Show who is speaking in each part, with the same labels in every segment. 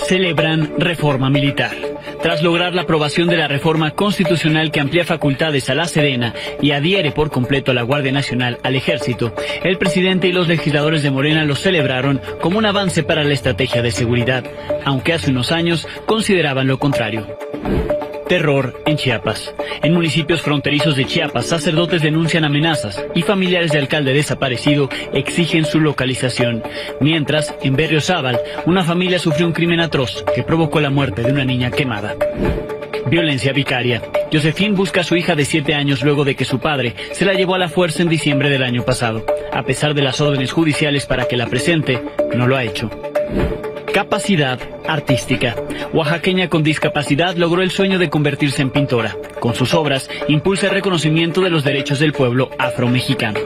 Speaker 1: Celebran reforma militar. Tras lograr la aprobación de la reforma constitucional que amplía facultades a la Sedena y adhiere por completo a la Guardia Nacional al Ejército, el presidente y los legisladores de Morena lo celebraron como un avance para la estrategia de seguridad, aunque hace unos años consideraban lo contrario. Terror en Chiapas. En municipios fronterizos de Chiapas, sacerdotes denuncian amenazas y familiares de alcalde desaparecido exigen su localización. Mientras, en Berriozábal, una familia sufrió un crimen atroz que provocó la muerte de una niña quemada. Violencia vicaria. Josefín busca a su hija de 7 años luego de que su padre se la llevó a la fuerza en diciembre del año pasado. A pesar de las órdenes judiciales para que la presente, no lo ha hecho. Capacidad artística. Oaxaqueña con discapacidad logró el sueño de convertirse en pintora. Con sus obras, impulsa el reconocimiento de los derechos del pueblo afromexicano.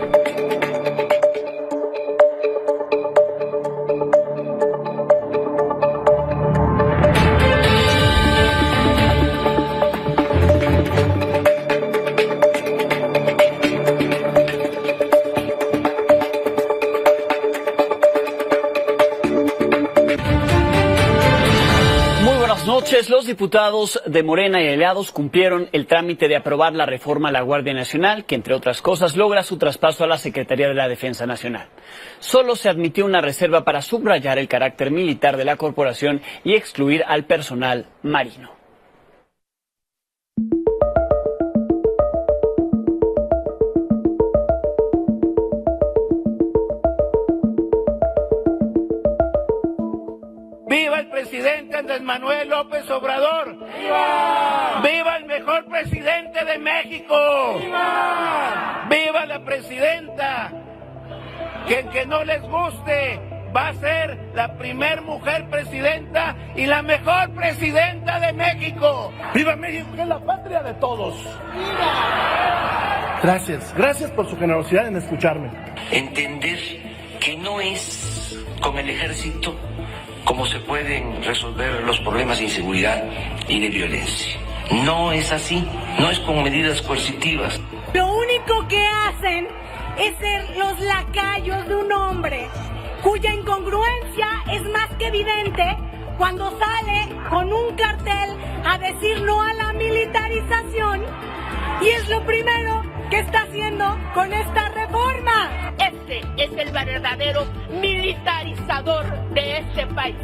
Speaker 1: Los diputados de Morena y aliados cumplieron el trámite de aprobar la reforma a la Guardia Nacional, que entre otras cosas logra su traspaso a la Secretaría de la Defensa Nacional. Solo se admitió una reserva para subrayar el carácter militar de la corporación y excluir al personal marino.
Speaker 2: ¡Viva el presidente Andrés Manuel López Obrador! ¡Viva! ¡Viva el mejor presidente de México! ¡Viva! ¡Viva la presidenta! Que no les guste, va a ser la primer mujer presidenta y la mejor presidenta de México. ¡Viva México, que es la patria de todos! ¡Viva! Gracias por su generosidad en escucharme.
Speaker 3: Entender que no es con el ejército cómo se pueden resolver los problemas de inseguridad y de violencia. No es así, no es con medidas coercitivas.
Speaker 4: Lo único que hacen es ser los lacayos de un hombre cuya incongruencia es más que evidente cuando sale con un cartel a decir no a la militarización, y es lo primero que está haciendo con esta reforma.
Speaker 5: Este es el verdadero militarizador de este país.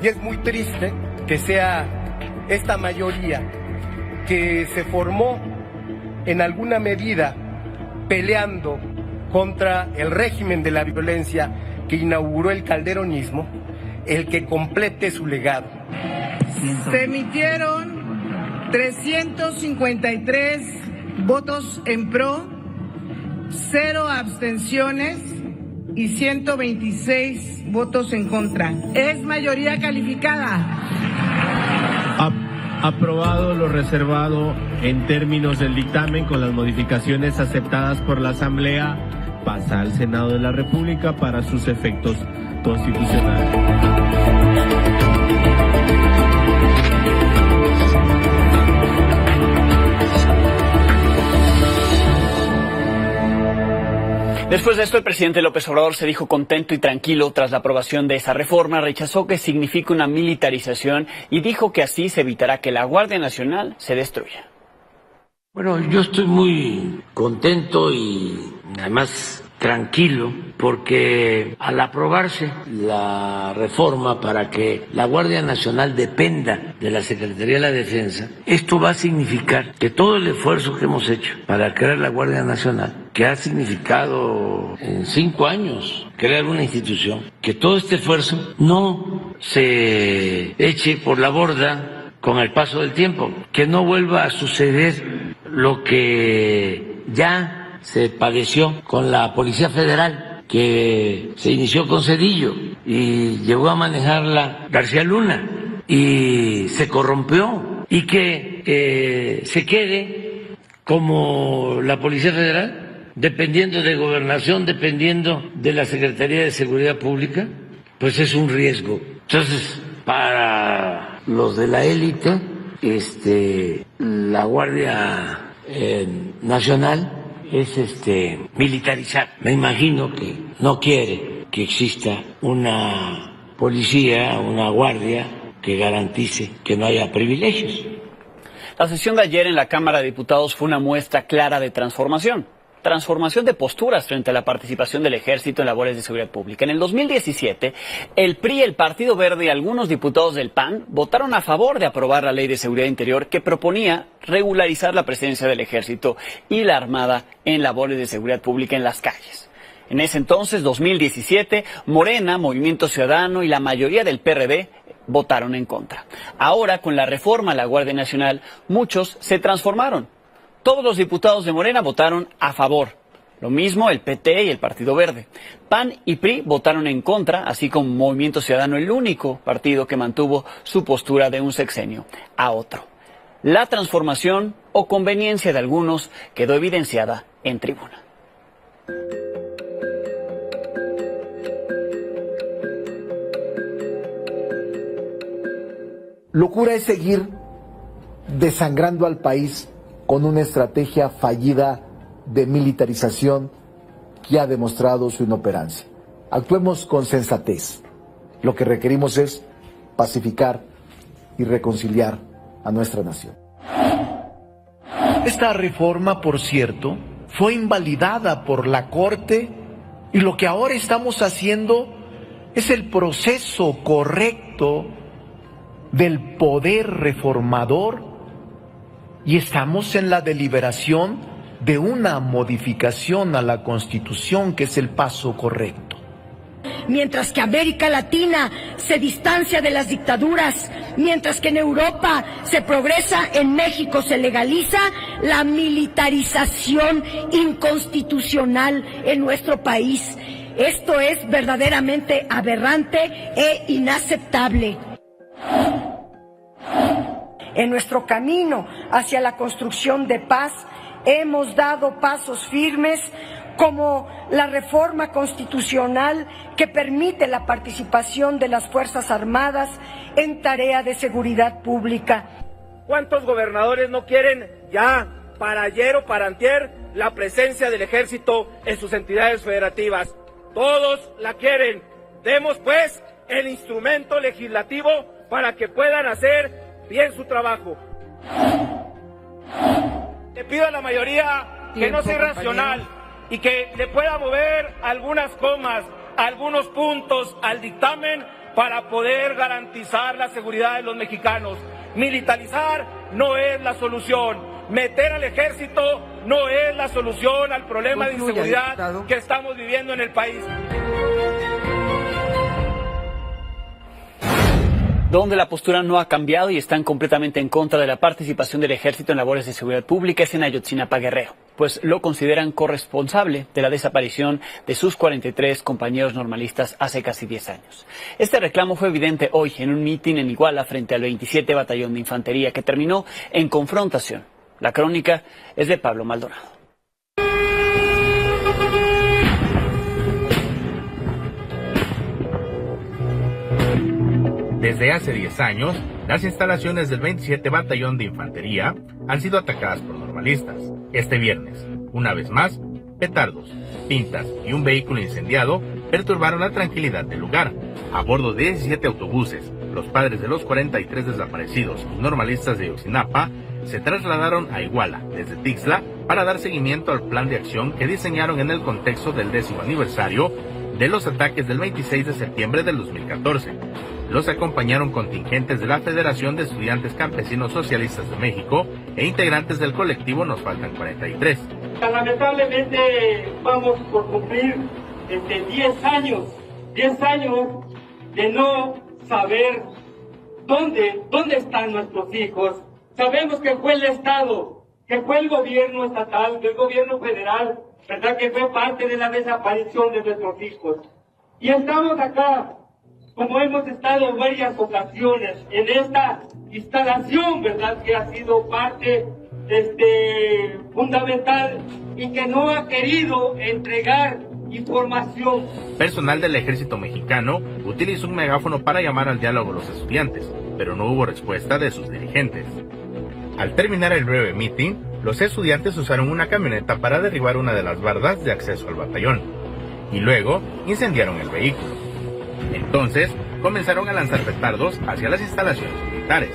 Speaker 6: Y es muy triste que sea esta mayoría que se formó en alguna medida peleando contra el régimen de la violencia que inauguró el calderonismo, el que complete su legado.
Speaker 7: Se emitieron 353 votos en pro, 0 abstenciones y 126 votos en contra. Es mayoría calificada.
Speaker 8: Aprobado lo reservado en términos del dictamen con las modificaciones aceptadas por la Asamblea, pasa al Senado de la República para sus efectos constitucionales.
Speaker 1: Después de esto, el presidente López Obrador se dijo contento y tranquilo tras la aprobación de esa reforma, rechazó que signifique una militarización y dijo que así se evitará que la Guardia Nacional se destruya.
Speaker 3: Bueno, yo estoy muy contento y además tranquilo porque al aprobarse la reforma para que la Guardia Nacional dependa de la Secretaría de la Defensa, esto va a significar que todo el esfuerzo que hemos hecho para crear la Guardia Nacional, que ha significado en 5 años crear una institución, que todo este esfuerzo no se eche por la borda con el paso del tiempo, que no vuelva a suceder lo que ya se padeció con la Policía Federal, que se inició con Zedillo y llegó a manejarla García Luna y se corrompió, y que se quede como la Policía Federal, dependiendo de Gobernación, dependiendo de la Secretaría de Seguridad Pública, pues es un riesgo. Entonces, para los de la élite, la Guardia Nacional es militarizar. Me imagino que no quiere que exista una policía, una guardia que garantice que no haya privilegios.
Speaker 1: La sesión de ayer en la Cámara de Diputados fue una muestra clara de transformación. Transformación de posturas frente a la participación del Ejército en labores de seguridad pública. En el 2017, el PRI, el Partido Verde y algunos diputados del PAN votaron a favor de aprobar la Ley de Seguridad Interior que proponía regularizar la presencia del Ejército y la Armada en labores de seguridad pública en las calles. En ese entonces, 2017, Morena, Movimiento Ciudadano y la mayoría del PRD votaron en contra. Ahora, con la reforma a la Guardia Nacional, muchos se transformaron. Todos los diputados de Morena votaron a favor. Lo mismo el PT y el Partido Verde. PAN y PRI votaron en contra, así como Movimiento Ciudadano, el único partido que mantuvo su postura de un sexenio a otro. La transformación o conveniencia de algunos quedó evidenciada en tribuna.
Speaker 9: Locura es seguir desangrando al país con una estrategia fallida de militarización que ha demostrado su inoperancia. Actuemos con sensatez. Lo que requerimos es pacificar y reconciliar a nuestra nación.
Speaker 10: Esta reforma, por cierto, fue invalidada por la Corte y lo que ahora estamos haciendo es el proceso correcto del poder reformador y estamos en la deliberación de una modificación a la Constitución, que es el paso correcto.
Speaker 11: Mientras que América Latina se distancia de las dictaduras, mientras que en Europa se progresa, en México se legaliza la militarización inconstitucional en nuestro país. Esto es verdaderamente aberrante e inaceptable. En nuestro camino hacia la construcción de paz hemos dado pasos firmes como la reforma constitucional que permite la participación de las Fuerzas Armadas en tarea de seguridad pública.
Speaker 2: ¿Cuántos gobernadores no quieren ya para ayer o para antier la presencia del Ejército en sus entidades federativas? Todos la quieren. Demos pues el instrumento legislativo para que puedan hacer bien su trabajo. Le pido a la mayoría que no sea irracional y que le pueda mover algunas comas, algunos puntos al dictamen para poder garantizar la seguridad de los mexicanos. Militarizar no es la solución. Meter al Ejército no es la solución al problema de inseguridad que estamos viviendo en el país.
Speaker 1: Donde la postura no ha cambiado y están completamente en contra de la participación del Ejército en labores de seguridad pública es en Ayotzinapa, Guerrero, pues lo consideran corresponsable de la desaparición de sus 43 compañeros normalistas hace casi 10 años. Este reclamo fue evidente hoy en un mitin en Iguala frente al 27 Batallón de Infantería que terminó en confrontación. La crónica es de Pablo Maldonado.
Speaker 12: Desde hace 10 años, las instalaciones del 27 Batallón de Infantería han sido atacadas por normalistas. Este viernes, una vez más, petardos, pintas y un vehículo incendiado perturbaron la tranquilidad del lugar. A bordo de 17 autobuses, los padres de los 43 desaparecidos y normalistas de Ayotzinapa se trasladaron a Iguala desde Tixla para dar seguimiento al plan de acción que diseñaron en el contexto del 10º aniversario de los ataques del 26 de septiembre del 2014. Los acompañaron contingentes de la Federación de Estudiantes Campesinos Socialistas de México e integrantes del colectivo Nos Faltan 43.
Speaker 13: Lamentablemente vamos por cumplir 10 años de no saber dónde están nuestros hijos. Sabemos que fue el Estado, que fue el gobierno estatal, el gobierno federal, ¿verdad?, que fue parte de la desaparición de nuestros hijos. Y estamos acá, como hemos estado en varias ocasiones, en esta instalación, ¿verdad?, que ha sido parte fundamental y que no ha querido entregar información.
Speaker 12: Personal del Ejército Mexicano utilizó un megáfono para llamar al diálogo a los estudiantes, pero no hubo respuesta de sus dirigentes. Al terminar el breve meeting, los estudiantes usaron una camioneta para derribar una de las bardas de acceso al batallón y luego incendiaron el vehículo. Entonces, comenzaron a lanzar petardos hacia las instalaciones militares.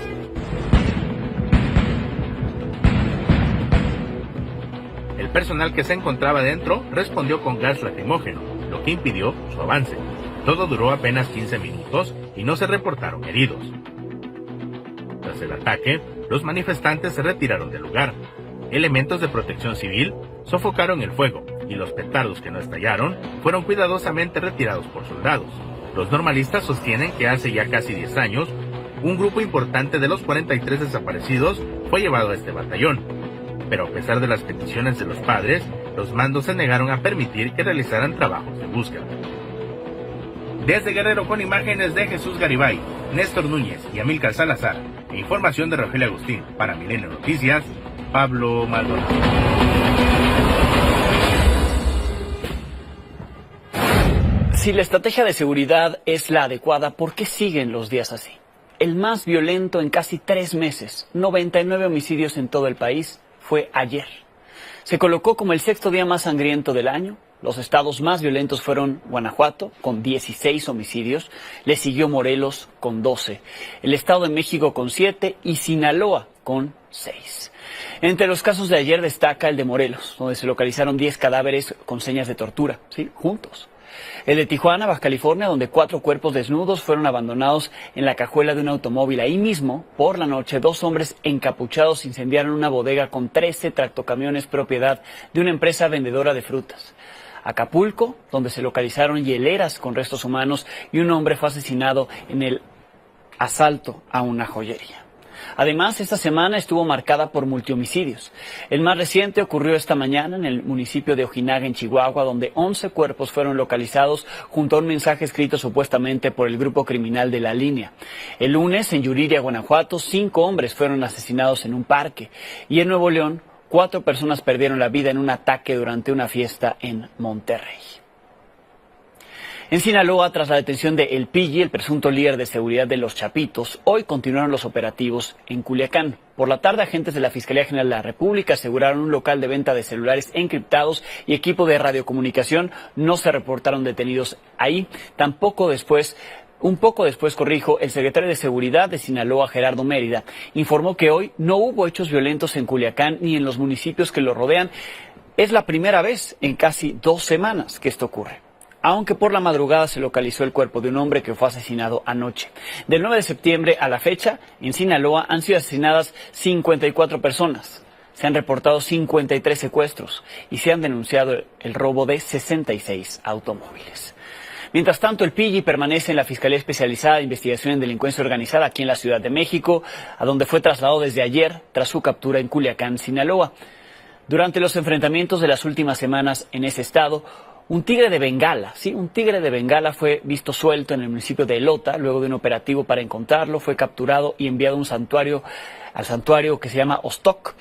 Speaker 12: El personal que se encontraba dentro respondió con gas lacrimógeno, lo que impidió su avance. Todo duró apenas 15 minutos y no se reportaron heridos. Tras el ataque, los manifestantes se retiraron del lugar. Elementos de protección civil sofocaron el fuego y los petardos que no estallaron fueron cuidadosamente retirados por soldados. Los normalistas sostienen que hace ya casi 10 años, un grupo importante de los 43 desaparecidos fue llevado a este batallón. Pero a pesar de las peticiones de los padres, los mandos se negaron a permitir que realizaran trabajos de búsqueda. Desde Guerrero, con imágenes de Jesús Garibay, Néstor Núñez y Amílcar Salazar, e información de Rogelio Agustín para Milenio Noticias, Pablo Maldonado.
Speaker 1: Si la estrategia de seguridad es la adecuada, ¿por qué siguen los días así? El más violento en casi 3 meses, 99 homicidios en todo el país, fue ayer. Se colocó como el 6º día más sangriento del año. Los estados más violentos fueron Guanajuato, con 16 homicidios, le siguió Morelos, con 12, el Estado de México, con 7, y Sinaloa, con 6. Entre los casos de ayer destaca el de Morelos, donde se localizaron 10 cadáveres con señas de tortura, ¿sí?, juntos. El de Tijuana, Baja California, donde 4 cuerpos desnudos fueron abandonados en la cajuela de un automóvil. Ahí mismo, por la noche, 2 hombres encapuchados incendiaron una bodega con 13 tractocamiones propiedad de una empresa vendedora de frutas. Acapulco, donde se localizaron hieleras con restos humanos y un hombre fue asesinado en el asalto a una joyería. Además, esta semana estuvo marcada por multihomicidios. El más reciente ocurrió esta mañana en el municipio de Ojinaga, en Chihuahua, donde 11 cuerpos fueron localizados junto a un mensaje escrito supuestamente por el grupo criminal de La Línea. El lunes, en Yuriria, Guanajuato, 5 hombres fueron asesinados en un parque. Y en Nuevo León, 4 personas perdieron la vida en un ataque durante una fiesta en Monterrey. En Sinaloa, tras la detención de El Pilli, el presunto líder de seguridad de los Chapitos, hoy continuaron los operativos en Culiacán. Por la tarde, agentes de la Fiscalía General de la República aseguraron un local de venta de celulares encriptados y equipo de radiocomunicación. No se reportaron detenidos ahí. Un poco después, el secretario de Seguridad de Sinaloa, Gerardo Mérida, informó que hoy no hubo hechos violentos en Culiacán ni en los municipios que lo rodean. Es la primera vez en casi 2 semanas que esto ocurre. Aunque por la madrugada se localizó el cuerpo de un hombre que fue asesinado anoche. Del 9 de septiembre a la fecha, en Sinaloa han sido asesinadas 54 personas. Se han reportado 53 secuestros y se han denunciado el robo de 66 automóviles. Mientras tanto, El Pilli permanece en la Fiscalía Especializada de Investigación en Delincuencia Organizada aquí en la Ciudad de México, a donde fue trasladado desde ayer tras su captura en Culiacán, Sinaloa. Durante los enfrentamientos de las últimas semanas en ese estado, un tigre de Bengala fue visto suelto en el municipio de Elota. Luego de un operativo para encontrarlo, fue capturado y enviado al santuario que se llama Ostoc.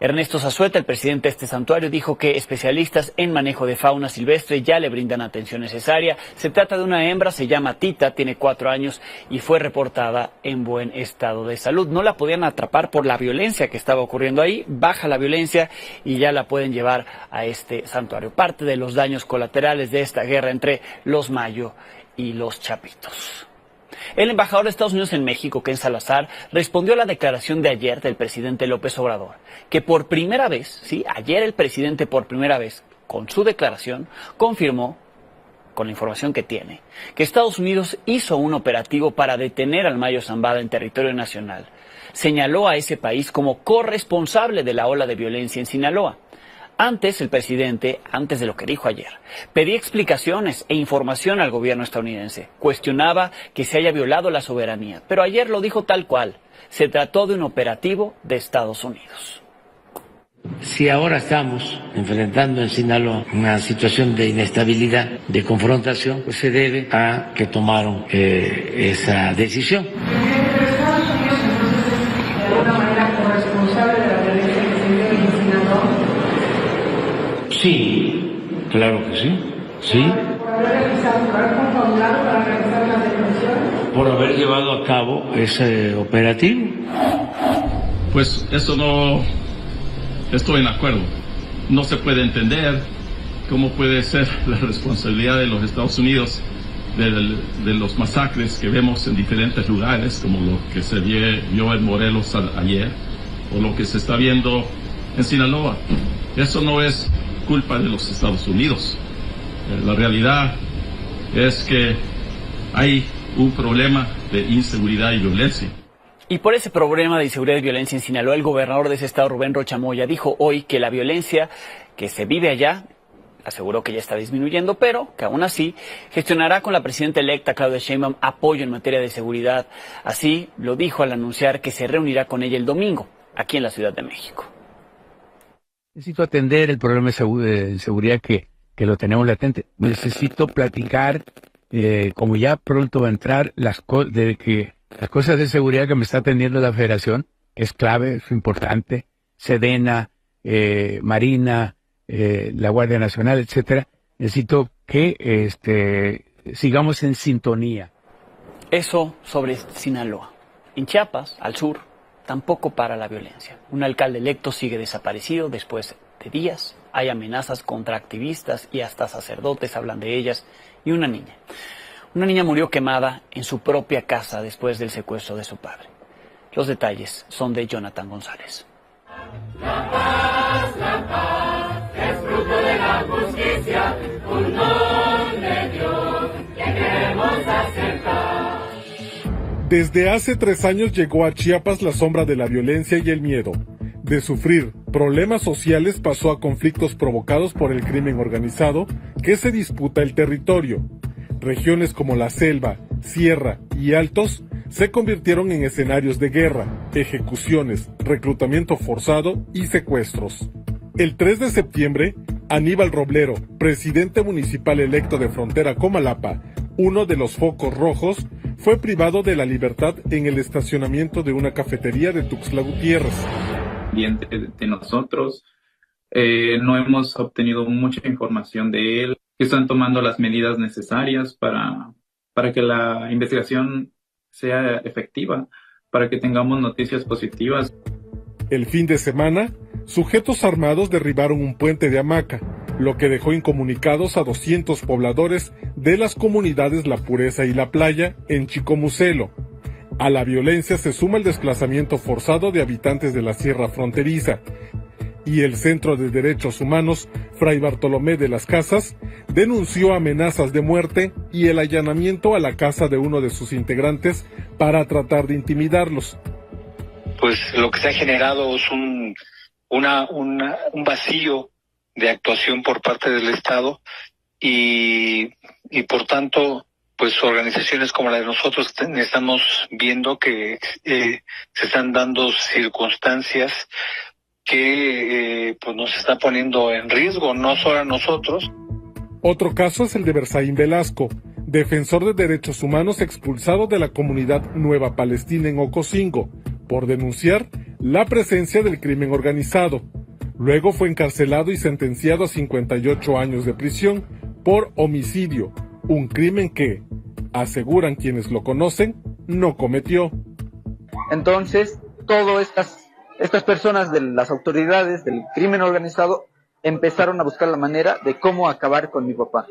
Speaker 1: Ernesto Zazueta, el presidente de este santuario, dijo que especialistas en manejo de fauna silvestre ya le brindan atención necesaria. Se trata de una hembra, se llama Tita, tiene 4 años y fue reportada en buen estado de salud. No la podían atrapar por la violencia que estaba ocurriendo ahí, baja la violencia y ya la pueden llevar a este santuario. Parte de los daños colaterales de esta guerra entre los Mayo y los Chapitos. El embajador de Estados Unidos en México, Ken Salazar, respondió a la declaración de ayer del presidente López Obrador, que por primera vez, ayer el presidente por primera vez, con su declaración, confirmó, con la información que tiene, que Estados Unidos hizo un operativo para detener al Mayo Zambada en territorio nacional. Señaló a ese país como corresponsable de la ola de violencia en Sinaloa. Antes, el presidente, antes de lo que dijo ayer, pedía explicaciones e información al gobierno estadounidense. Cuestionaba que se haya violado la soberanía, pero ayer lo dijo tal cual. Se trató de un operativo de Estados Unidos.
Speaker 3: Si ahora estamos enfrentando en Sinaloa una situación de inestabilidad, de confrontación, pues se debe a que tomaron esa decisión. Sí, claro que sí, sí. ¿Por haber realizado, por haber confabulado para realizar las detenciones? Por haber llevado a cabo ese operativo.
Speaker 14: Pues eso no estoy en acuerdo. No se puede entender cómo puede ser la responsabilidad de los Estados Unidos de los masacres que vemos en diferentes lugares, como lo que se vio en Morelos ayer, o lo que se está viendo en Sinaloa. Eso no es culpa de los Estados Unidos. La realidad es que hay un problema de inseguridad y violencia.
Speaker 1: Y por ese problema de inseguridad y violencia en Sinaloa, el gobernador de ese estado, Rubén Rocha Moya, dijo hoy que la violencia que se vive allá, aseguró que ya está disminuyendo, pero que aún así gestionará con la presidenta electa Claudia Sheinbaum apoyo en materia de seguridad. Así lo dijo al anunciar que se reunirá con ella el domingo, aquí en la Ciudad de México.
Speaker 15: Necesito atender el problema de seguridad que lo tenemos latente. Necesito platicar, como ya pronto va a entrar, las cosas de seguridad que me está atendiendo la Federación, es clave, es importante. Sedena, Marina, la Guardia Nacional, etcétera. Necesito que sigamos en sintonía.
Speaker 1: Eso sobre Sinaloa. En Chiapas, al sur, tampoco para la violencia. Un alcalde electo sigue desaparecido después de días. Hay amenazas contra activistas y hasta sacerdotes hablan de ellas. Y una niña. Una niña murió quemada en su propia casa después del secuestro de su padre. Los detalles son de Jonathan González.
Speaker 16: La paz es fruto de la justicia, un don de Dios que queremos acercar.
Speaker 17: Desde hace 3 años llegó a Chiapas la sombra de la violencia y el miedo. De sufrir problemas sociales pasó a conflictos provocados por el crimen organizado que se disputa el territorio. Regiones como la Selva, Sierra y Altos se convirtieron en escenarios de guerra, ejecuciones, reclutamiento forzado y secuestros. El 3 de septiembre, Aníbal Roblero, presidente municipal electo de Frontera Comalapa, uno de los focos rojos, fue privado de la libertad en el estacionamiento de una cafetería de Tuxtla Gutiérrez.
Speaker 18: Bien de nosotros, no hemos obtenido mucha información de él, que están tomando las medidas necesarias para que la investigación sea efectiva, para que tengamos noticias positivas.
Speaker 17: El fin de semana, sujetos armados derribaron un puente de hamaca, lo que dejó incomunicados a 200 pobladores de las comunidades La Pureza y La Playa en Chicomucelo. A la violencia se suma el desplazamiento forzado de habitantes de la Sierra Fronteriza, y el Centro de Derechos Humanos Fray Bartolomé de las Casas denunció amenazas de muerte y el allanamiento a la casa de uno de sus integrantes para tratar de intimidarlos.
Speaker 19: Pues lo que se ha generado es un vacío de actuación por parte del Estado y por tanto, pues organizaciones como la de nosotros estamos viendo que se están dando circunstancias que pues nos está poniendo en riesgo, no solo a nosotros.
Speaker 17: Otro caso es el de Berzaín Velasco, defensor de derechos humanos expulsado de la comunidad Nueva Palestina en Ocosingo, por denunciar la presencia del crimen organizado. Luego fue encarcelado y sentenciado a 58 años de prisión por homicidio, un crimen que, aseguran quienes lo conocen, no cometió.
Speaker 20: Entonces, todas estas personas de las autoridades del crimen organizado empezaron a buscar la manera de cómo acabar con mi papá,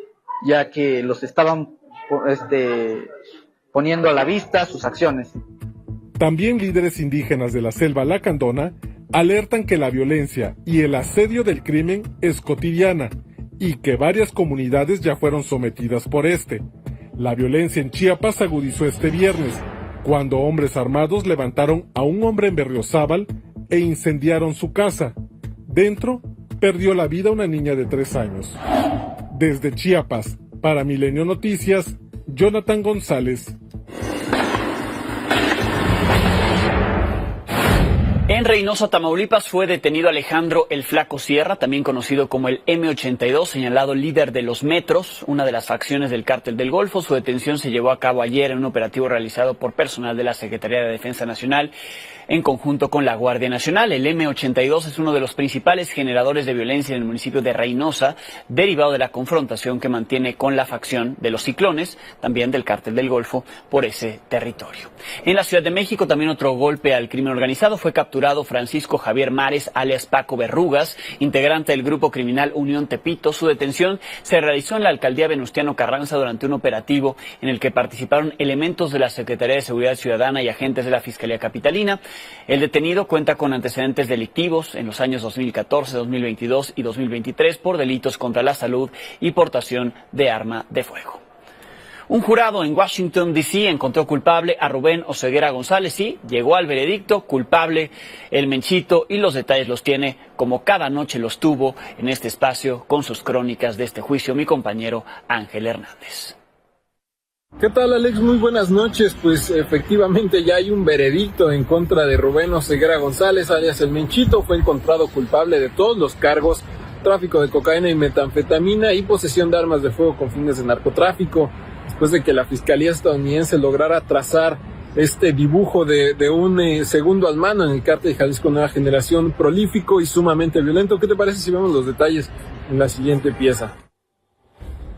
Speaker 20: ya que los estaban poniendo a la vista sus acciones.
Speaker 17: También líderes indígenas de la selva lacandona alertan que la violencia y el asedio del crimen es cotidiana y que varias comunidades ya fueron sometidas por este. La violencia en Chiapas se agudizó este viernes, cuando hombres armados levantaron a un hombre en Berriozábal e incendiaron su casa. Dentro, perdió la vida una niña de 3 años. Desde Chiapas, para Milenio Noticias, Jonathan González.
Speaker 1: En Reynosa, Tamaulipas, fue detenido Alejandro El Flaco Sierra, también conocido como el M82, señalado líder de los Metros, una de las facciones del Cártel del Golfo. Su detención se llevó a cabo ayer en un operativo realizado por personal de la Secretaría de Defensa Nacional en conjunto con la Guardia Nacional. El M82 es uno de los principales generadores de violencia en el municipio de Reynosa, derivado de la confrontación que mantiene con la facción de los Ciclones, también del Cártel del Golfo, por ese territorio. En la Ciudad de México, también otro golpe al crimen organizado. Fue capturado capturado Francisco Javier Mares, alias Paco Berrugas, integrante del grupo criminal Unión Tepito. Su detención se realizó en la alcaldía Venustiano Carranza durante un operativo en el que participaron elementos de la Secretaría de Seguridad Ciudadana y agentes de la Fiscalía Capitalina. El detenido cuenta con antecedentes delictivos en los años 2014, 2022 y 2023 por delitos contra la salud y portación de arma de fuego. Un jurado en Washington, D.C. encontró culpable a Rubén Oseguera González y llegó al veredicto culpable el Menchito, y los detalles los tiene, como cada noche los tuvo en este espacio con sus crónicas de este juicio, mi compañero Ángel Hernández.
Speaker 21: ¿Qué tal, Alex? Muy buenas noches. Pues efectivamente ya hay un veredicto en contra de Rubén Oseguera González, alias el Menchito. Fue encontrado culpable de todos los cargos: tráfico de cocaína y metanfetamina y posesión de armas de fuego con fines de narcotráfico, después de que la Fiscalía estadounidense lograra trazar este dibujo de un segundo al mando en el cártel de Jalisco Nueva Generación, prolífico y sumamente violento. ¿Qué te parece si vemos los detalles en la siguiente pieza?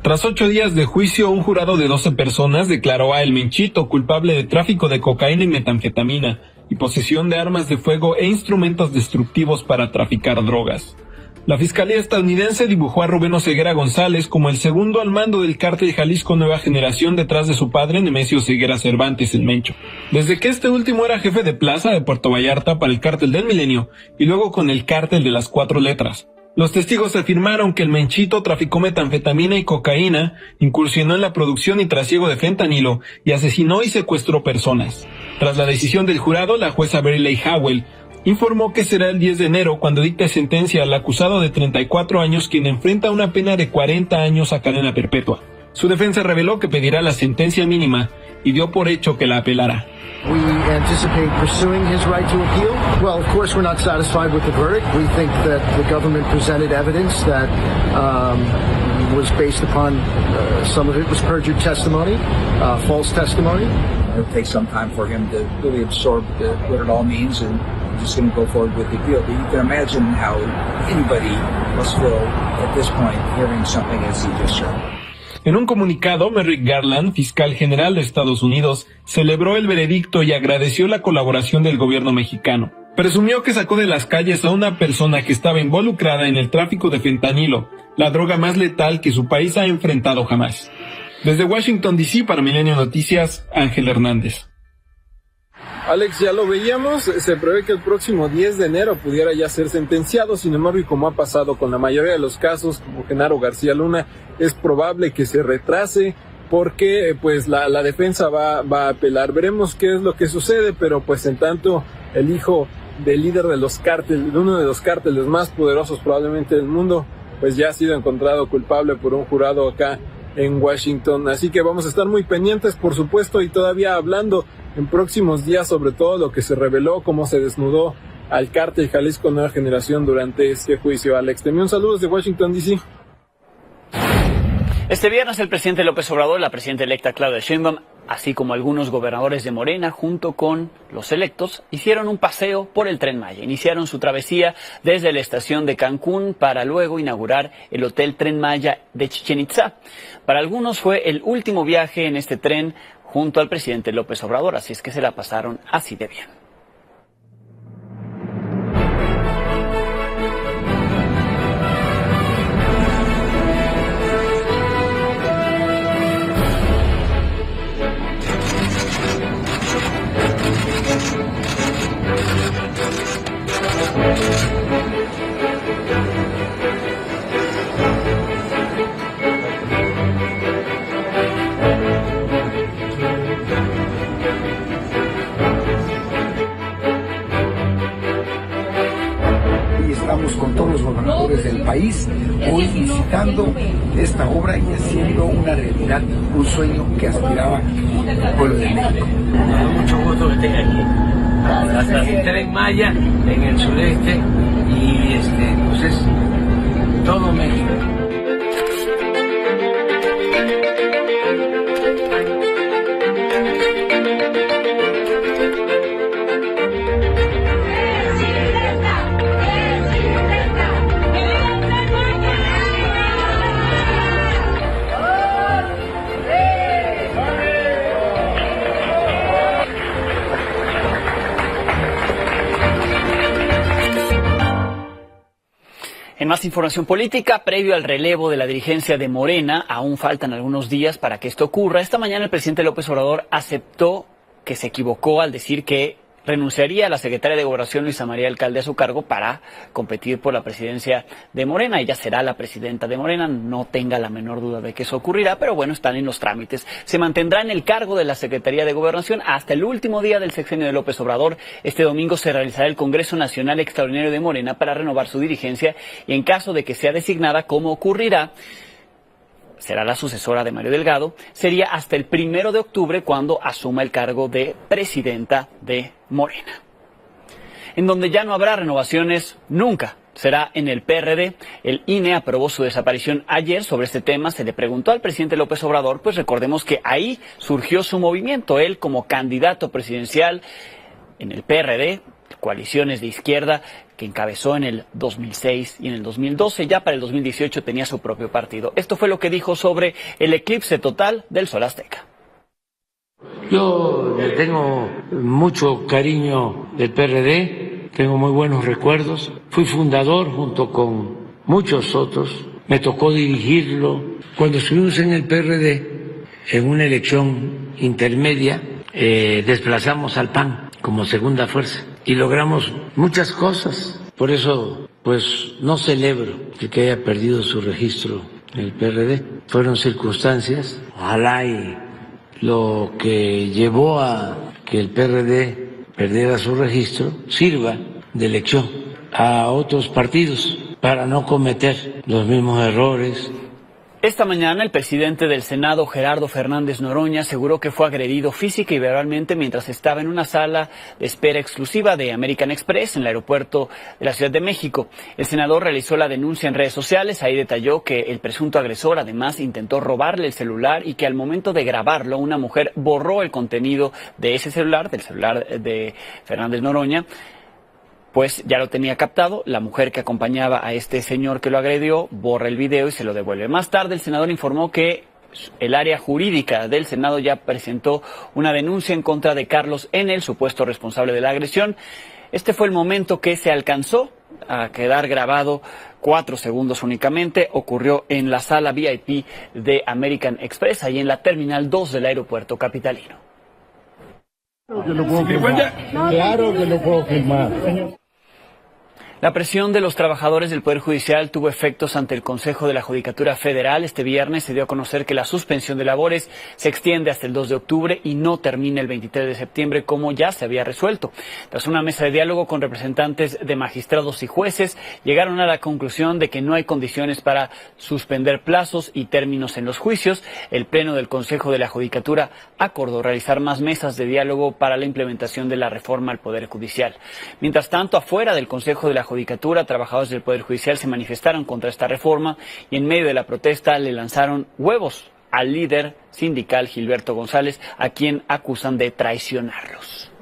Speaker 21: Tras 8 días de juicio, un jurado de 12 personas declaró a El Menchito culpable de tráfico de cocaína y metanfetamina y posesión de armas de fuego e instrumentos destructivos para traficar drogas. La Fiscalía estadounidense dibujó a Rubén Oseguera González como el segundo al mando del cártel de Jalisco Nueva Generación, detrás de su padre Nemesio Oseguera Cervantes, el Mencho. Desde que este último era jefe de plaza de Puerto Vallarta para el cártel del Milenio y luego con el cártel de las 4 letras. Los testigos afirmaron que el Menchito traficó metanfetamina y cocaína, incursionó en la producción y trasiego de fentanilo y asesinó y secuestró personas. Tras la decisión del jurado, la jueza Beryl Howell informó que será el 10 de enero cuando dicte sentencia al acusado de 34 años, quien enfrenta una pena de 40 años a cadena perpetua. Su defensa reveló que pedirá la sentencia mínima y dio por hecho que la apelará.
Speaker 22: We anticipate pursuing his right to appeal. Well, of course, we're not satisfied with the verdict. We think that the government presented evidence that was based upon some of it was perjured testimony, false testimony.
Speaker 23: It'll take some time for him to really absorb what it all means, and just going to go forward with the appeal. But you can imagine how anybody must feel at this point hearing something as he just heard.
Speaker 21: En un comunicado, Merrick Garland, fiscal general de Estados Unidos, celebró el veredicto y agradeció la colaboración del gobierno mexicano. Presumió que sacó de las calles a una persona que estaba involucrada en el tráfico de fentanilo, la droga más letal que su país ha enfrentado jamás. Desde Washington, D.C., para Milenio Noticias, Ángel Hernández. Alex, ya lo veíamos, se prevé que el próximo 10 de enero pudiera ya ser sentenciado. Sin embargo, y como ha pasado con la mayoría de los casos, como Genaro García Luna, es probable que se retrase porque pues la defensa va a apelar. Veremos qué es lo que sucede, pero pues en tanto el hijo del líder de los cárteles, de uno de los cárteles más poderosos probablemente del mundo, pues ya ha sido encontrado culpable por un jurado acá en Washington. Así que vamos a estar muy pendientes, por supuesto, y todavía hablando en próximos días sobre todo lo que se reveló, cómo se desnudó al cártel Jalisco Nueva Generación durante este juicio. Alex, te envío un saludo desde Washington, D.C.
Speaker 1: Este viernes el presidente López Obrador, la presidenta electa Claudia Sheinbaum, así como algunos gobernadores de Morena, junto con los electos, hicieron un paseo por el Tren Maya. Iniciaron su travesía desde la estación de Cancún para luego inaugurar el Hotel Tren Maya de Chichén Itzá. Para algunos fue el último viaje en este tren junto al presidente López Obrador, así es que se la pasaron así de bien.
Speaker 23: Estamos con todos los gobernadores del país hoy visitando esta obra y haciendo una realidad, un sueño que aspiraba el pueblo de México.
Speaker 3: Mucho gusto que estén aquí. Hasta el Tren Maya en el sureste y pues es todo México.
Speaker 1: En más información política, previo al relevo de la dirigencia de Morena, aún faltan algunos días para que esto ocurra. Esta mañana el presidente López Obrador aceptó que se equivocó al decir que renunciaría a la secretaria de Gobernación, Luisa María Alcalde, a su cargo para competir por la presidencia de Morena. Ella será la presidenta de Morena, no tenga la menor duda de que eso ocurrirá, pero bueno, están en los trámites. Se mantendrá en el cargo de la Secretaría de Gobernación hasta el último día del sexenio de López Obrador. Este domingo se realizará el Congreso Nacional Extraordinario de Morena para renovar su dirigencia y en caso de que sea designada, como ocurrirá, será la sucesora de Mario Delgado, sería hasta el 1 de octubre cuando asuma el cargo de presidenta de Morena. En donde ya no habrá renovaciones nunca será en el PRD. El INE aprobó su desaparición ayer. Sobre este tema se le preguntó al presidente López Obrador, pues recordemos que ahí surgió su movimiento, él como candidato presidencial en el PRD, coaliciones de izquierda que encabezó en el 2006 y en el 2012, ya para el 2018 tenía su propio partido. Esto fue lo que dijo sobre el eclipse total del Sol Azteca.
Speaker 3: Yo le tengo mucho cariño del PRD, tengo muy buenos recuerdos, fui fundador junto con muchos otros, me tocó dirigirlo. Cuando estuvimos en el PRD, en una elección intermedia, desplazamos al PAN como segunda fuerza y logramos muchas cosas. Por eso, pues, no celebro que haya perdido su registro el PRD. Fueron circunstancias. Ojalá y lo que llevó a que el PRD perdiera su registro sirva de lección a otros partidos para no cometer los mismos errores.
Speaker 1: Esta mañana el presidente del Senado, Gerardo Fernández Noroña, aseguró que fue agredido física y verbalmente mientras estaba en una sala de espera exclusiva de American Express en el aeropuerto de la Ciudad de México. El senador realizó la denuncia en redes sociales. Ahí detalló que el presunto agresor además intentó robarle el celular y que al momento de grabarlo una mujer borró el contenido de ese celular, del celular de Fernández Noroña. Pues ya lo tenía captado, la mujer que acompañaba a este señor que lo agredió borra el video y se lo devuelve. Más tarde el senador informó que el área jurídica del Senado ya presentó una denuncia en contra de Carlos N., el supuesto responsable de la agresión. Este fue el momento que se alcanzó a quedar grabado, 4 segundos únicamente. Ocurrió en la sala VIP de American Express, ahí en la Terminal 2 del aeropuerto capitalino.
Speaker 4: Claro que lo puedo firmar.
Speaker 1: La presión de los trabajadores del Poder Judicial tuvo efectos ante el Consejo de la Judicatura Federal. Este viernes se dio a conocer que la suspensión de labores se extiende hasta el 2 de octubre y no termina el 23 de septiembre como ya se había resuelto. Tras una mesa de diálogo con representantes de magistrados y jueces, llegaron a la conclusión de que no hay condiciones para suspender plazos y términos en los juicios. El Pleno del Consejo de la Judicatura acordó realizar más mesas de diálogo para la implementación de la reforma al Poder Judicial. Mientras tanto, afuera del Consejo de la Judicatura, trabajadores del Poder Judicial se manifestaron contra esta reforma y en medio de la protesta le lanzaron huevos al líder sindical Gilberto González, a quien acusan de traicionarlos.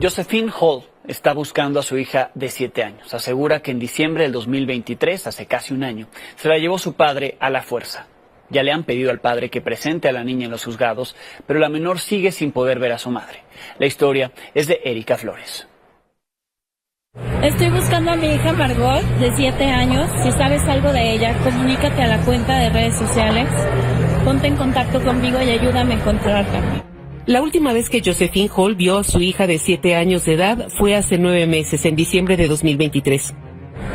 Speaker 1: Josephine Hall está buscando a su hija de 7 años. Asegura que en diciembre del 2023, hace casi un año, se la llevó su padre a la fuerza. Ya le han pedido al padre que presente a la niña en los juzgados, pero la menor sigue sin poder ver a su madre. La historia es de Erika Flores.
Speaker 5: Estoy buscando a mi hija Margot, de 7 años. Si sabes algo de ella, comunícate a la cuenta de redes sociales. Ponte en contacto conmigo y ayúdame a encontrarla.
Speaker 6: La última vez que Josephine Hall vio a su hija de 7 años de edad fue hace 9 meses, en diciembre de 2023.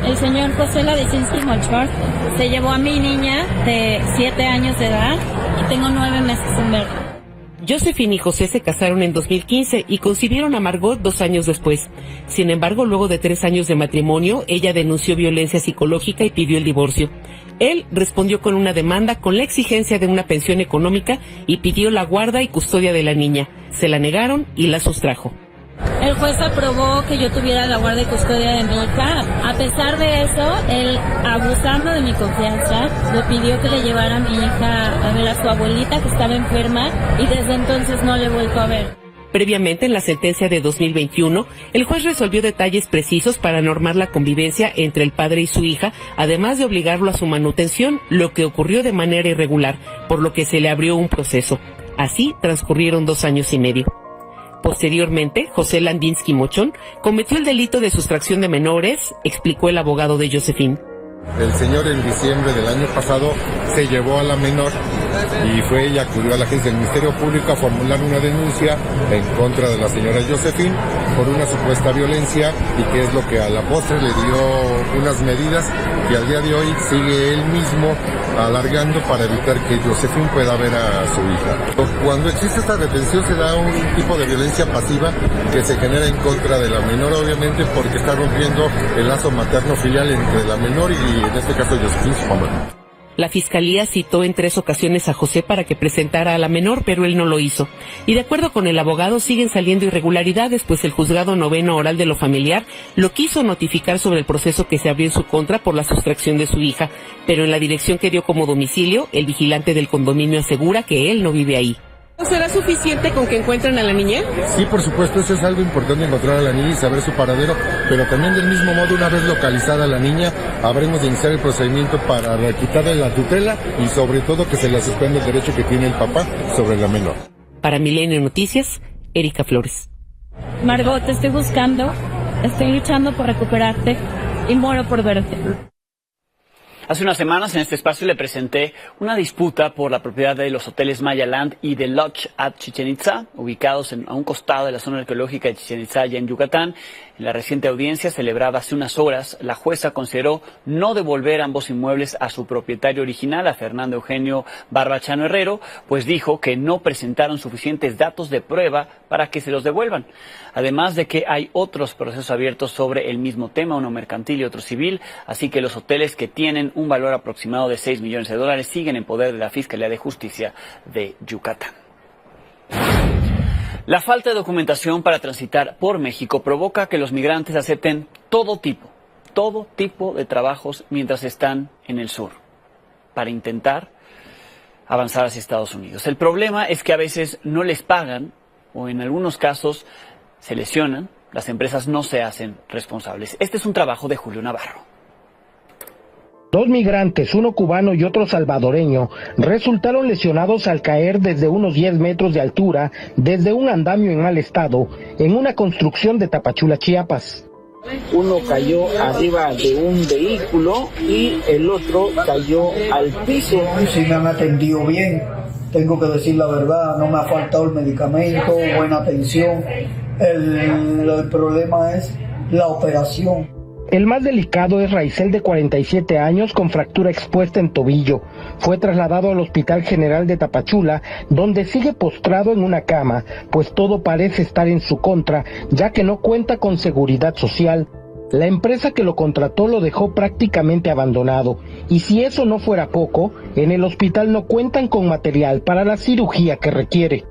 Speaker 5: El señor José Ladecinski Molchford se llevó a mi niña de 7 años de edad y tengo 9 meses sin verla.
Speaker 6: Josephine y José se casaron en 2015 y concibieron a Margot 2 años después. Sin embargo, luego de 3 años de matrimonio, ella denunció violencia psicológica y pidió el divorcio. Él respondió con una demanda con la exigencia de una pensión económica y pidió la guarda y custodia de la niña. Se la negaron y la sustrajo.
Speaker 5: El juez aprobó que yo tuviera la guarda y custodia de mi hija. A pesar de eso, él, abusando de mi confianza, le pidió que le llevara a mi hija a ver a su abuelita que estaba enferma y desde entonces no le he vuelto a ver.
Speaker 6: Previamente, en la sentencia de 2021, el juez resolvió detalles precisos para normar la convivencia entre el padre y su hija, además de obligarlo a su manutención, lo que ocurrió de manera irregular, por lo que se le abrió un proceso. Así transcurrieron 2 años y medio. Posteriormente, José Landinsky Mochón cometió el delito de sustracción de menores, explicó el abogado de Josephine.
Speaker 7: El señor en diciembre del año pasado se llevó a la menor y fue y acudió a la agencia del Ministerio Público a formular una denuncia en contra de la señora Josephine por una supuesta violencia, y que es lo que a la postre le dio unas medidas que al día de hoy sigue él mismo alargando para evitar que Josephine pueda ver a su hija. Cuando existe esta detención se da un tipo de violencia pasiva que se genera en contra de la menor, obviamente porque está rompiendo el lazo materno-filial entre la menor y en este caso Josephine, su mamá.
Speaker 6: La fiscalía citó en 3 ocasiones a José para que presentara a la menor, pero él no lo hizo. Y de acuerdo con el abogado, siguen saliendo irregularidades, pues el juzgado noveno oral de lo familiar lo quiso notificar sobre el proceso que se abrió en su contra por la sustracción de su hija, pero en la dirección que dio como domicilio, el vigilante del condominio asegura que él no vive ahí. ¿Será suficiente con que encuentren a la niña?
Speaker 7: Sí, por supuesto, eso es algo importante, encontrar a la niña y saber su paradero, pero también del mismo modo, una vez localizada la niña, habremos de iniciar el procedimiento para quitarle la tutela y sobre todo que se le suspenda el derecho que tiene el papá sobre la menor.
Speaker 6: Para Milenio Noticias, Erika Flores.
Speaker 5: Margot, te estoy buscando, estoy luchando por recuperarte y muero por verte.
Speaker 1: Hace unas semanas en este espacio le presenté una disputa por la propiedad de los hoteles Maya Land y de Lodge at Chichén Itzá, ubicados a un costado de la zona arqueológica de Chichén Itzá, allá en Yucatán. En la reciente audiencia celebrada hace unas horas, la jueza consideró no devolver ambos inmuebles a su propietario original, a Fernando Eugenio Barbachano Herrero, pues dijo que no presentaron suficientes datos de prueba para que se los devuelvan. Además de que hay otros procesos abiertos sobre el mismo tema, uno mercantil y otro civil, así que los hoteles que tienen un valor aproximado de $6 millones siguen en poder de la Fiscalía de Justicia de Yucatán. La falta de documentación para transitar por México provoca que los migrantes acepten todo tipo de trabajos mientras están en el sur, para intentar avanzar hacia Estados Unidos. El problema es que a veces no les pagan o en algunos casos se lesionan, las empresas no se hacen responsables. Este es un trabajo de Julio Navarro.
Speaker 8: 2 migrantes, uno cubano y otro salvadoreño, resultaron lesionados al caer desde unos 10 metros de altura, desde un andamio en mal estado, en una construcción de Tapachula, Chiapas.
Speaker 9: Uno cayó arriba de un vehículo y el otro cayó al piso.
Speaker 24: Sí, me han atendido bien, tengo que decir la verdad, no me ha faltado el medicamento, buena atención. El problema es la operación.
Speaker 8: El más delicado es Raisel, de 47 años, con fractura expuesta en tobillo. Fue trasladado al Hospital General de Tapachula, donde sigue postrado en una cama, pues todo parece estar en su contra, ya que no cuenta con seguridad social. La empresa que lo contrató lo dejó prácticamente abandonado, y si eso no fuera poco, en el hospital no cuentan con material para la cirugía que requiere.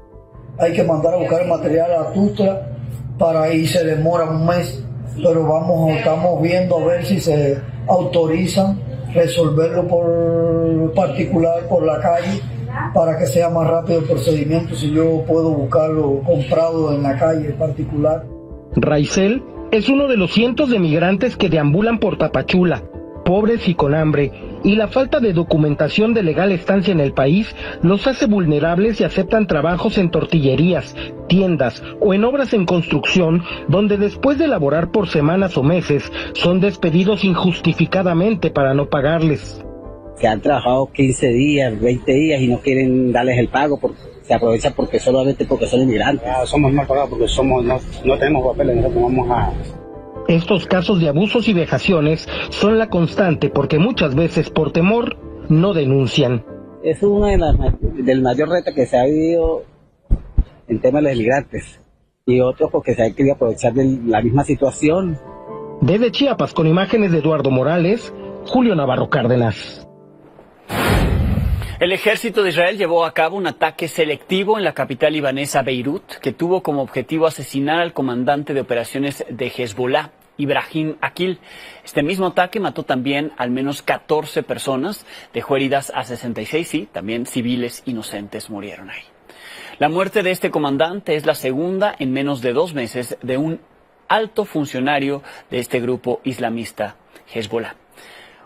Speaker 24: Hay que mandar a buscar material a Tuxtla, para ahí se demora un mes. Pero estamos viendo a ver si se autoriza resolverlo por particular, por la calle, para que sea más rápido el procedimiento, si yo puedo buscarlo comprado en la calle particular.
Speaker 8: Raisel es uno de los cientos de migrantes que deambulan por Tapachula, pobres y con hambre, y la falta de documentación de legal estancia en el país los hace vulnerables y aceptan trabajos en tortillerías, tiendas o en obras en construcción, donde después de laborar por semanas o meses son despedidos injustificadamente para no pagarles.
Speaker 9: Que han trabajado 15 días, 20 días y no quieren darles el pago, se aprovechan solamente porque son inmigrantes.
Speaker 24: Somos mal pagados porque no tenemos papeles, nosotros vamos a...
Speaker 8: Estos casos de abusos y vejaciones son la constante porque muchas veces por temor no denuncian.
Speaker 9: Es uno del mayor reto que se ha vivido en temas de los inmigrantes, y otros porque se ha querido aprovechar de la misma situación.
Speaker 8: Desde Chiapas, con imágenes de Eduardo Morales, Julio Navarro Cárdenas.
Speaker 1: El ejército de Israel llevó a cabo un ataque selectivo en la capital libanesa Beirut, que tuvo como objetivo asesinar al comandante de operaciones de Hezbollah, Ibrahim Akil. Este mismo ataque mató también al menos 14 personas, dejó heridas a 66 y también civiles inocentes murieron ahí. La muerte de este comandante es la segunda en menos de 2 meses de un alto funcionario de este grupo islamista, Hezbollah.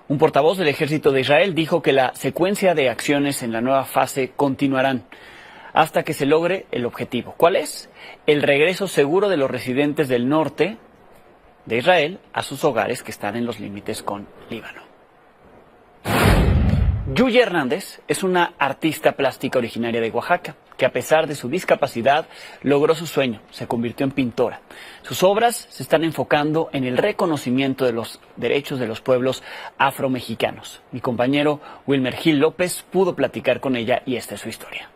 Speaker 1: Un portavoz del ejército de Israel dijo que la secuencia de acciones en la nueva fase continuarán hasta que se logre el objetivo. ¿Cuál es? El regreso seguro de los residentes del norte de Israel a sus hogares que están en los límites con Líbano. Yuye Hernández es una artista plástica originaria de Oaxaca, que a pesar de su discapacidad logró su sueño, se convirtió en pintora. Sus obras se están enfocando en el reconocimiento de los derechos de los pueblos afromexicanos. Mi compañero Wilmer Gil López pudo platicar con ella y esta es su historia.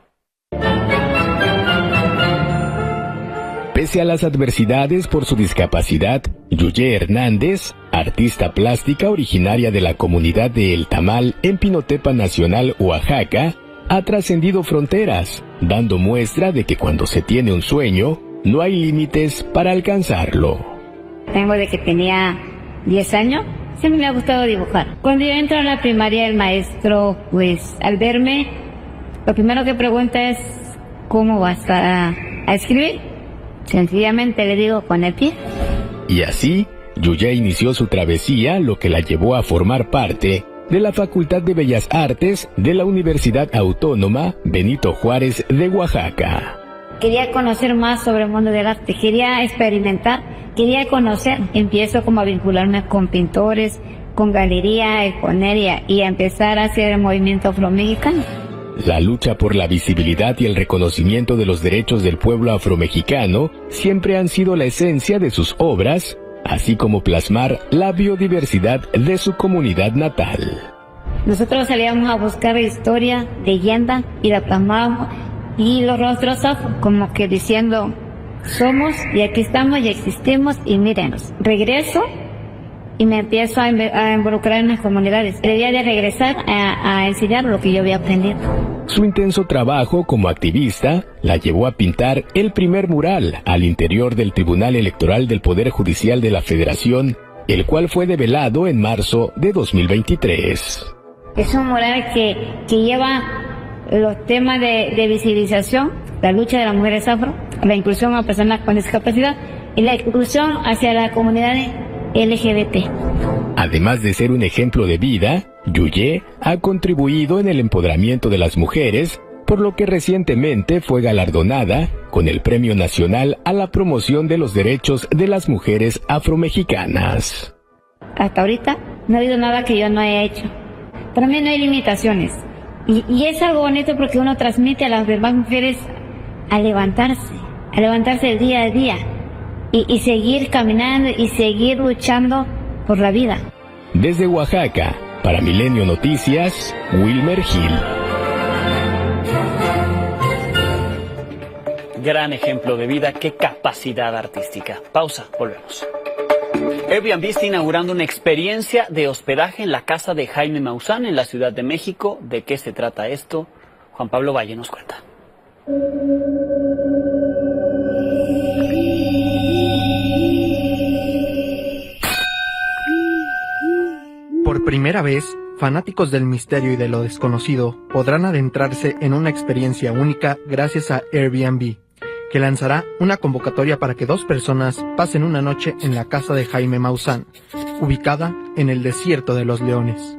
Speaker 2: Pese a las adversidades por su discapacidad, Yuye Hernández, artista plástica originaria de la comunidad de El Tamal en Pinotepa Nacional, Oaxaca, ha trascendido fronteras, dando muestra de que cuando se tiene un sueño, no hay límites para alcanzarlo.
Speaker 10: Tengo de que tenía 10 años, siempre me ha gustado dibujar. Cuando yo entro a la primaria, el maestro, pues al verme, lo primero que pregunta es, ¿cómo vas a escribir? Sencillamente le digo con el pie.
Speaker 2: Y así, Yuye inició su travesía, lo que la llevó a formar parte de la Facultad de Bellas Artes de la Universidad Autónoma Benito Juárez de Oaxaca.
Speaker 10: Quería conocer más sobre el mundo del arte, quería experimentar, quería conocer. Empiezo como a vincularme con pintores, con galería, a exponer y a empezar a hacer el movimiento afromexicano.
Speaker 2: La lucha por la visibilidad y el reconocimiento de los derechos del pueblo afromexicano siempre han sido la esencia de sus obras, así como plasmar la biodiversidad de su comunidad natal.
Speaker 10: Nosotros salíamos a buscar historia, leyenda, y la plasmábamos, y los rostros afro, como que diciendo, somos, y aquí estamos, y existimos, y mírenos. Regreso, y me empiezo a involucrar en las comunidades. Debía de regresar a enseñar lo que yo había aprendido.
Speaker 2: Su intenso trabajo como activista la llevó a pintar el primer mural al interior del Tribunal Electoral del Poder Judicial de la Federación, el cual fue develado en marzo de 2023.
Speaker 10: Es un mural que lleva los temas de visibilización, la lucha de las mujeres afro, la inclusión a personas con discapacidad y la inclusión hacia la comunidad LGBT.
Speaker 2: Además de ser un ejemplo de vida, Yuye ha contribuido en el empoderamiento de las mujeres, por lo que recientemente fue galardonada con el Premio Nacional a la Promoción de los Derechos de las Mujeres Afromexicanas.
Speaker 10: Hasta ahorita no ha habido nada que yo no haya hecho. Para mí no hay limitaciones. Y es algo bonito porque uno transmite a las demás mujeres a levantarse el día a día. Y seguir caminando y seguir luchando por la vida.
Speaker 2: Desde Oaxaca, para Milenio Noticias, Wilmer Gil.
Speaker 1: Gran ejemplo de vida, qué capacidad artística. Pausa, volvemos. Airbnb está inaugurando una experiencia de hospedaje en la casa de Jaime Maussan en la Ciudad de México. ¿De qué se trata esto? Juan Pablo Valle nos cuenta.
Speaker 11: Por primera vez, fanáticos del misterio y de lo desconocido podrán adentrarse en una experiencia única gracias a Airbnb, que lanzará una convocatoria para que 2 personas pasen una noche en la casa de Jaime Maussan, ubicada en el desierto de los Leones.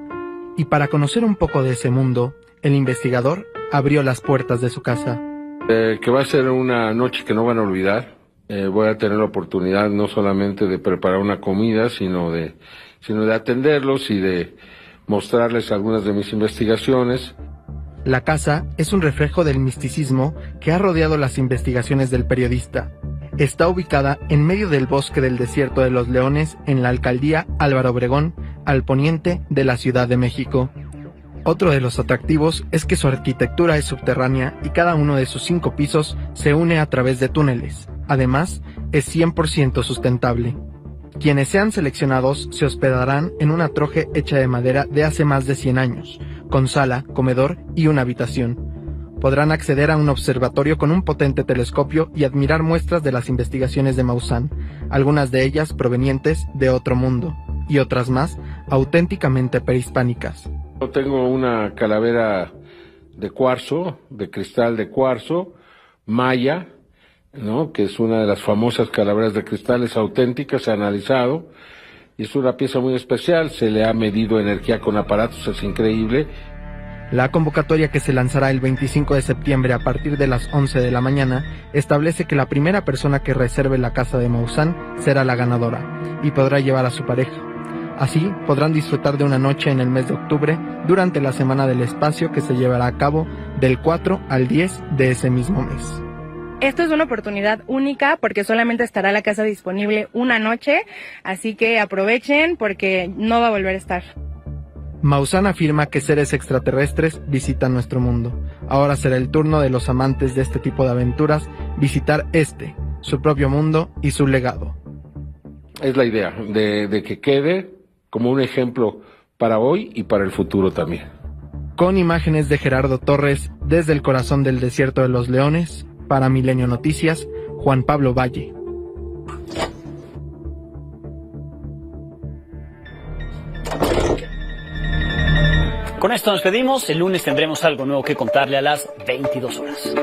Speaker 11: Y para conocer un poco de ese mundo, el investigador abrió las puertas de su casa.
Speaker 13: Que va a ser una noche que no van a olvidar. Voy a tener la oportunidad no solamente de preparar una comida, sino de atenderlos y de mostrarles algunas de mis investigaciones.
Speaker 11: La casa es un reflejo del misticismo que ha rodeado las investigaciones del periodista. Está ubicada en medio del bosque del desierto de los Leones, en la alcaldía Álvaro Obregón, al poniente de la Ciudad de México. Otro de los atractivos es que su arquitectura es subterránea y cada uno de sus 5 pisos se une a través de túneles. Además, es 100% sustentable. Quienes sean seleccionados se hospedarán en una troje hecha de madera de hace más de 100 años, con sala, comedor y una habitación. Podrán acceder a un observatorio con un potente telescopio y admirar muestras de las investigaciones de Maussan, algunas de ellas provenientes de otro mundo, y otras más auténticamente prehispánicas.
Speaker 13: Tengo una calavera de cuarzo, de cristal de cuarzo, Maya, ¿no? Que es una de las famosas calaveras de cristales auténticas, se ha analizado, y es una pieza muy especial, se le ha medido energía con aparatos, es increíble.
Speaker 11: La convocatoria, que se lanzará el 25 de septiembre a partir de las 11 de la mañana, establece que la primera persona que reserve la casa de Maussan será la ganadora y podrá llevar a su pareja. Así podrán disfrutar de una noche en el mes de octubre durante la Semana del Espacio, que se llevará a cabo del 4 al 10 de ese mismo mes.
Speaker 12: Esto es una oportunidad única porque solamente estará la casa disponible una noche, así que aprovechen porque no va a volver a estar.
Speaker 11: Maussan afirma que seres extraterrestres visitan nuestro mundo. Ahora será el turno de los amantes de este tipo de aventuras visitar su propio mundo y su legado.
Speaker 13: Es la idea de que quede como un ejemplo para hoy y para el futuro también.
Speaker 11: Con imágenes de Gerardo Torres desde el corazón del desierto de los leones, para Milenio Noticias, Juan Pablo Valle.
Speaker 1: Con esto nos pedimos. El lunes tendremos algo nuevo que contarle a las 22 horas.